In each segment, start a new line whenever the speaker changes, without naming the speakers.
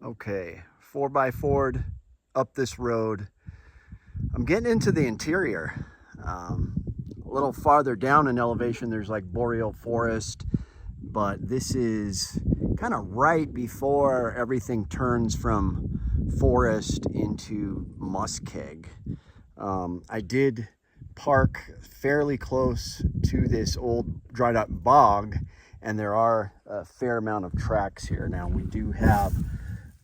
Okay, 4x4 up this road. I'm getting into the interior. A little farther down in elevation, there's like boreal forest, but this is kind of right before everything turns from forest into muskeg. I did park fairly close to this old dried up bog, and there are a fair amount of tracks here. Now we do have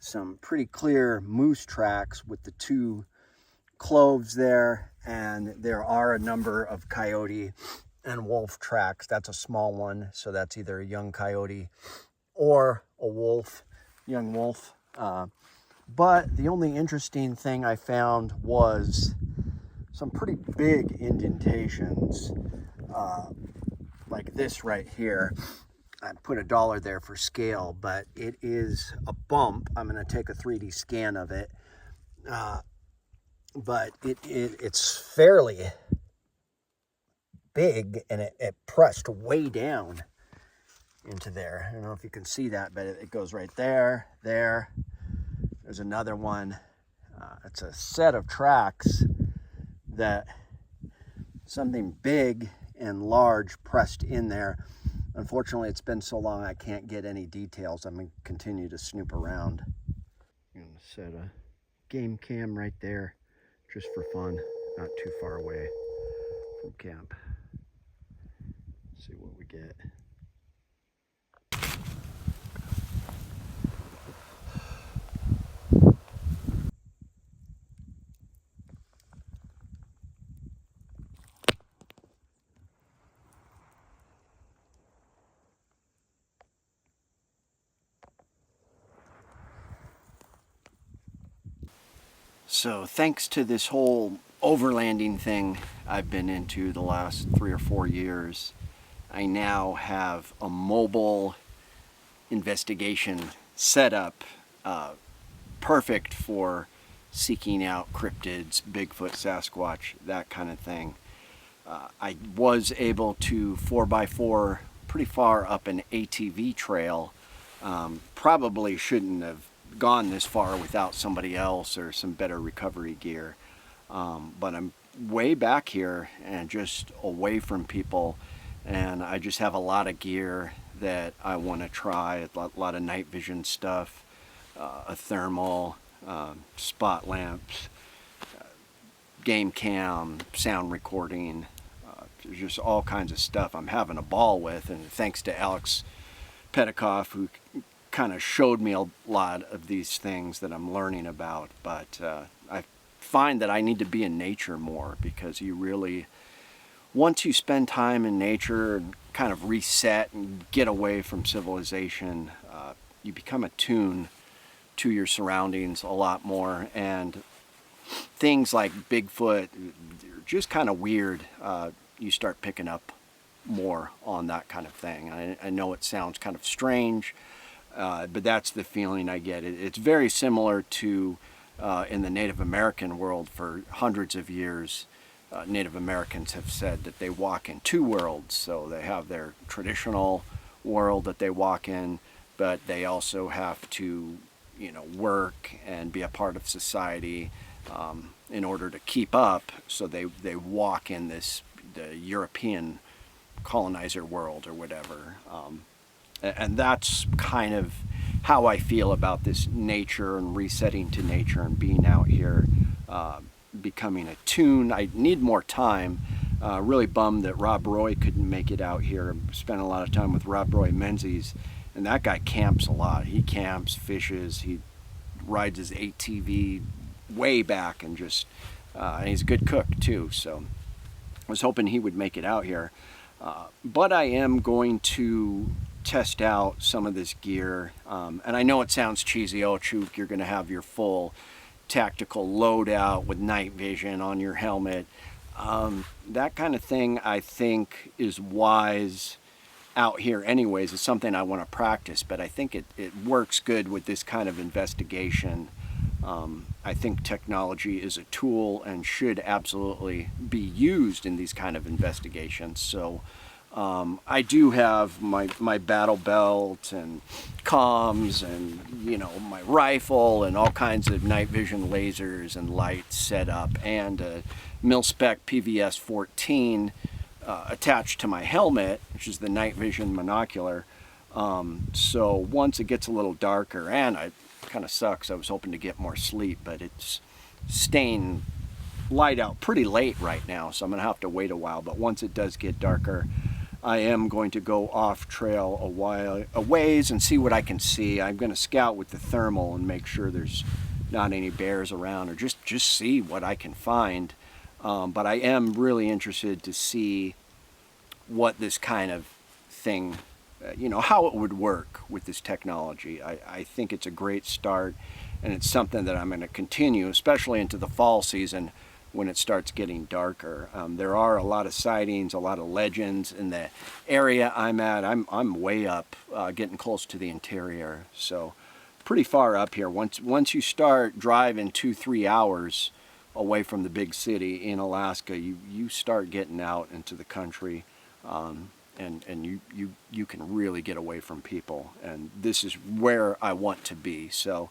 some pretty clear moose tracks with the two cloves there, and there are a number of coyote and wolf tracks. That's a small one, so that's either a young coyote or a wolf, young wolf. But the only interesting thing I found was some pretty big indentations, like this right here. I put $1 there for scale, but it is a bump. I'm going to take a 3D scan of it. But it's fairly big, and it pressed way down into there. I don't know if you can see that, but it goes right there, there. There's another one. It's a set of tracks that something big and large pressed in there. Unfortunately, it's been so long I can't get any details. I'm going to continue to snoop around. I'm going to set a game cam right there just for fun, not too far away from camp. See what we get. So thanks to this whole overlanding thing I've been into the last 3 or 4 years, I now have a mobile investigation setup, perfect for seeking out cryptids, Bigfoot, Sasquatch, that kind of thing. I was able to 4x4 pretty far up an ATV trail. Probably shouldn't have gone this far without somebody else or some better recovery gear, but I'm way back here and just away from people, and I just have a lot of gear that I want to try. A lot of night vision stuff, a thermal, spot lamps, game cam, sound recording, just all kinds of stuff I'm having a ball with, and thanks to Alex Petikoff, who kind of showed me a lot of these things that I'm learning about. But I find that I need to be in nature more, because you really, once you spend time in nature and kind of reset and get away from civilization, you become attuned to your surroundings a lot more, and things like Bigfoot, they're just kind of weird. You start picking up more on that kind of thing. I know it sounds kind of strange, but that's the feeling I get. It's very similar to in the Native American world. For hundreds of years, Native Americans have said that they walk in two worlds. So they have their traditional world that they walk in, but they also have to, work and be a part of society in order to keep up. So they walk in the European colonizer world or whatever. And that's kind of how I feel about this nature and resetting to nature and being out here, becoming attuned. I need more time. Really bummed that Rob Roy couldn't make it out here. Spent a lot of time with Rob Roy Menzies, and that guy camps a lot. He camps, fishes, he rides his ATV way back, and just and he's a good cook too. So I was hoping he would make it out here. But I am going to test out some of this gear. And I know it sounds cheesy. Oh, Chuke, you're going to have your full tactical loadout with night vision on your helmet. That kind of thing, I think, is wise out here anyways. It's something I want to practice, but I think it works good with this kind of investigation. I think technology is a tool and should absolutely be used in these kind of investigations. So I do have my battle belt and comms and, you know, my rifle and all kinds of night vision lasers and lights set up, and a mil-spec PVS 14 attached to my helmet, which is the night vision monocular. So once it gets a little darker, and it kind of sucks, I was hoping to get more sleep, but it's staying light out pretty late right now, so I'm gonna have to wait a while. But once it does get darker, I am going to go off trail a ways and see what I can see. I'm going to scout with the thermal and make sure there's not any bears around, or just see what I can find. But I am really interested to see what this kind of thing, you know, how it would work with this technology. I think it's a great start, and it's something that I'm going to continue, especially into the fall season when it starts getting darker. There are a lot of sightings, a lot of legends in the area I'm at. I'm way up, getting close to the interior, so pretty far up here. Once you start driving 2-3 hours away from the big city in Alaska, you start getting out into the country, and you can really get away from people, and this is where I want to be. So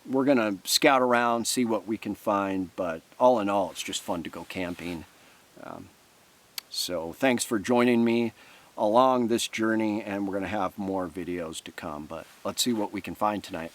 we're gonna scout around, see what we can find, but all in all, it's just fun to go camping. So thanks for joining me along this journey, and we're gonna have more videos to come, but let's see what we can find tonight.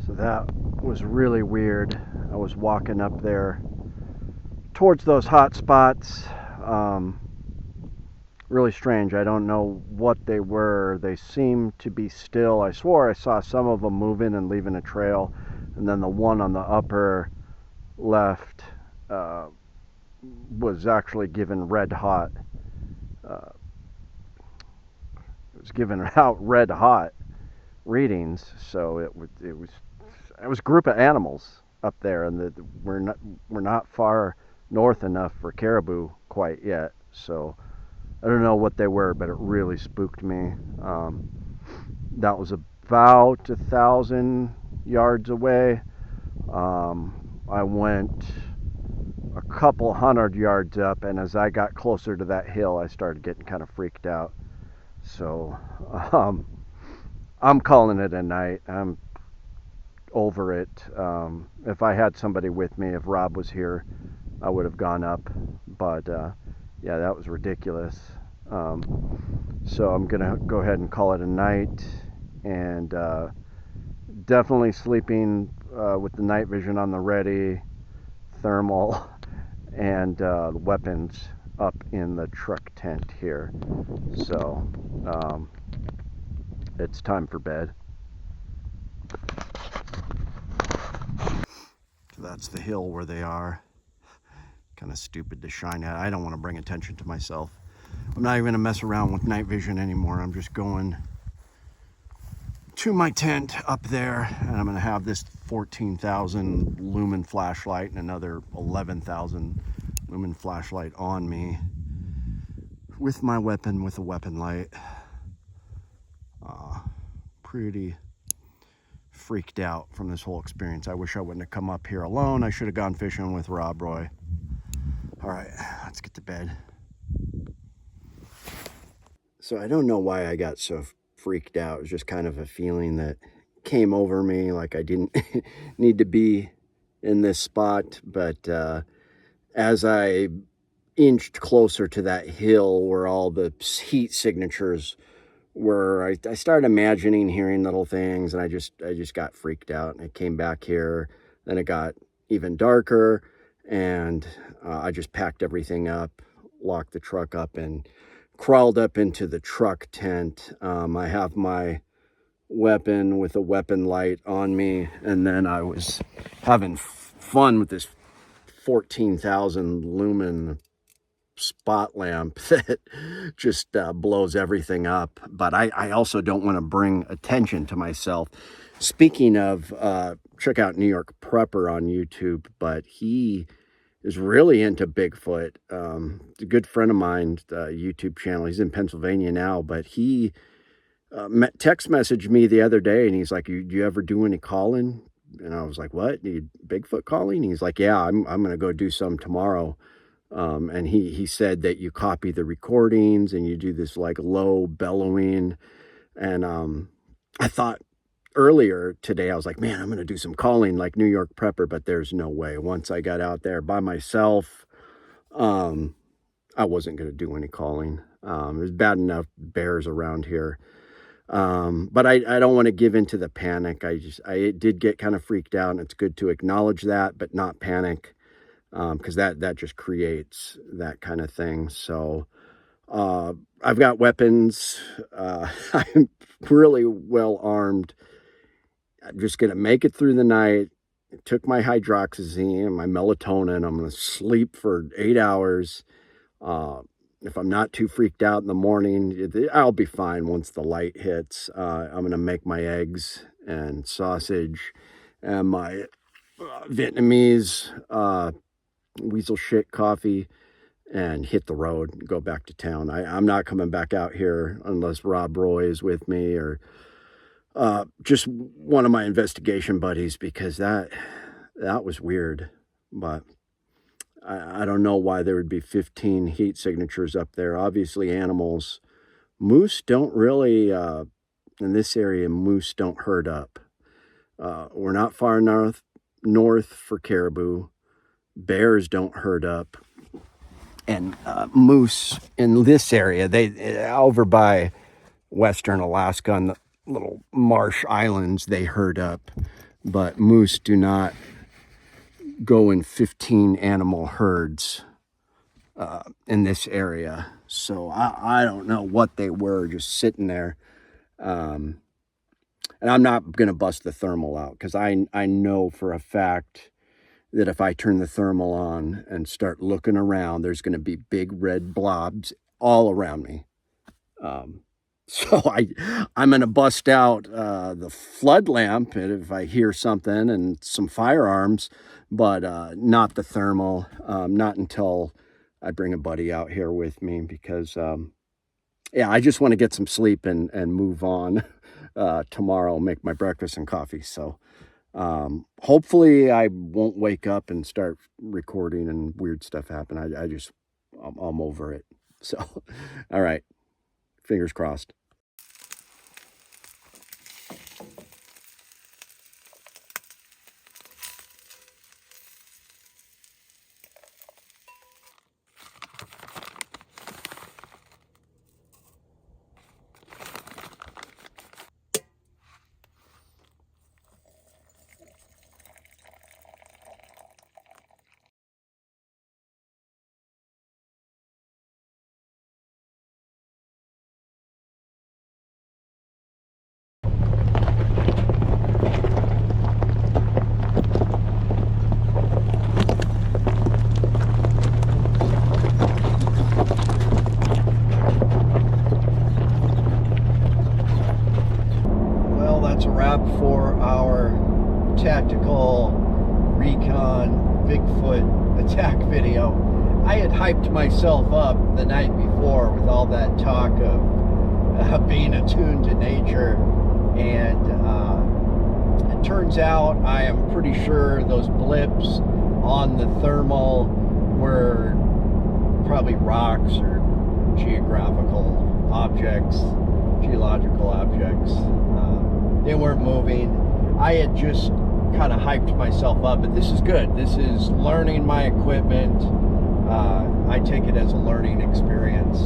So that was really weird. I was walking up there towards those hot spots. Really strange. I don't know what they were. They seemed to be still. I swore I saw some of them moving and leaving a trail, and then the one on the upper left was actually given red hot. It was giving out red hot readings, so it was a group of animals up there, and we're not far north enough for caribou quite yet. So I don't know what they were, but it really spooked me. That was about 1,000 yards away. I went a couple hundred yards up, and as I got closer to that hill, I started getting kind of freaked out. So I'm calling it a night. I'm over it. If I had somebody with me, if Rob was here, I would have gone up, but yeah, that was ridiculous. So I'm gonna go ahead and call it a night, and definitely sleeping with the night vision on the ready, thermal, and weapons up in the truck tent here. So it's time for bed. So that's the hill where they are. Kind of stupid to shine at. I don't want to bring attention to myself. I'm not even going to mess around with night vision anymore. I'm just going to my tent up there, and I'm gonna have this 14,000 lumen flashlight and another 11,000 lumen flashlight on me with my weapon, with a weapon light. Pretty freaked out from this whole experience. I wish I wouldn't have come up here alone. I should have gone fishing with Rob Roy. All right, let's get to bed. So I don't know why I got so freaked out. It was just kind of a feeling that came over me, like I didn't need to be in this spot. But as I inched closer to that hill where all the heat signatures were, I started imagining hearing little things, and I just got freaked out. And I came back here, then it got even darker, and I just packed everything up, locked the truck up, and crawled up into the truck tent. I have my weapon with a weapon light on me, and then I was having fun with this 14,000 lumen spot lamp that just blows everything up. But I also don't want to bring attention to myself. Speaking of, check out New York Prepper on YouTube, but he is really into Bigfoot. It's a good friend of mine, YouTube channel. He's in Pennsylvania now, but he text messaged me the other day, and he's like, do you ever do any calling? And I was like, what? You Bigfoot calling? He's like, yeah, I'm going to go do some tomorrow. And he said that you copy the recordings and you do this like low bellowing. And I thought earlier today, I was like, man, I'm going to do some calling like New York Prepper, but there's no way. Once I got out there by myself, I wasn't going to do any calling. There's bad enough bears around here. But I don't want to give into the panic. I did get kind of freaked out, and it's good to acknowledge that, but not panic. Because that just creates that kind of thing. So I've got weapons. I'm really well armed. I'm just going to make it through the night. I took my hydroxyzine, my melatonin. I'm going to sleep for 8 hours. If I'm not too freaked out in the morning, I'll be fine once the light hits. I'm going to make my eggs and sausage and my Vietnamese weasel shit coffee and hit the road and go back to town. I'm not coming back out here unless Rob Roy is with me, or just one of my investigation buddies, because that was weird. But I don't know why there would be 15 heat signatures up there. Obviously animals. Moose don't really, in this area, moose don't herd up. We're not far north for caribou. Bears don't herd up, and moose in this area, they over by western Alaska on the little marsh islands, they herd up, but moose do not go in 15 animal herds in this area. So I don't know what they were, just sitting there. And I'm not going to bust the thermal out, because I know for a fact that if I turn the thermal on and start looking around, there's going to be big red blobs all around me. So I'm going to bust out the flood lamp if I hear something, and some firearms, but not the thermal. Not until I bring a buddy out here with me, because yeah, I just want to get some sleep and move on. Tomorrow, make my breakfast and coffee. So hopefully I won't wake up and start recording and weird stuff happen. I'm over it. So, all right. Fingers crossed. attack video. I had hyped myself up the night before with all that talk of being attuned to nature, and it turns out I am pretty sure those blips on the thermal were probably rocks or geological objects. They weren't moving. I had just kind of hyped myself up, but this is good. This is learning my equipment. I take it as a learning experience.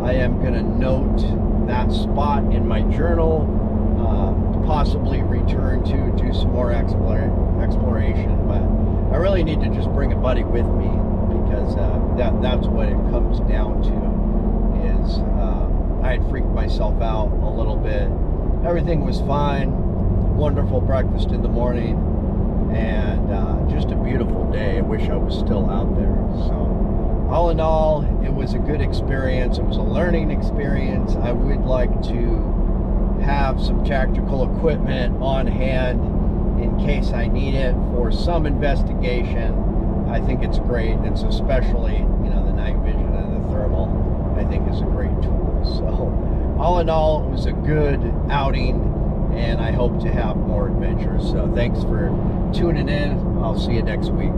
I am going to note that spot in my journal, possibly return to do some more exploration, but I really need to just bring a buddy with me, because that's what it comes down to. Is I had freaked myself out a little bit. Everything was fine. Wonderful breakfast in the morning, and just a beautiful day. I wish I was still out there. So all in all, it was a good experience. It was a learning experience. I would like to have some tactical equipment on hand in case I need it for some investigation. I think it's great. It's especially, the night vision and the thermal, I think is a great tool. So all in all, it was a good outing, and I hope to have more adventures. So thanks for tuning in. I'll see you next week.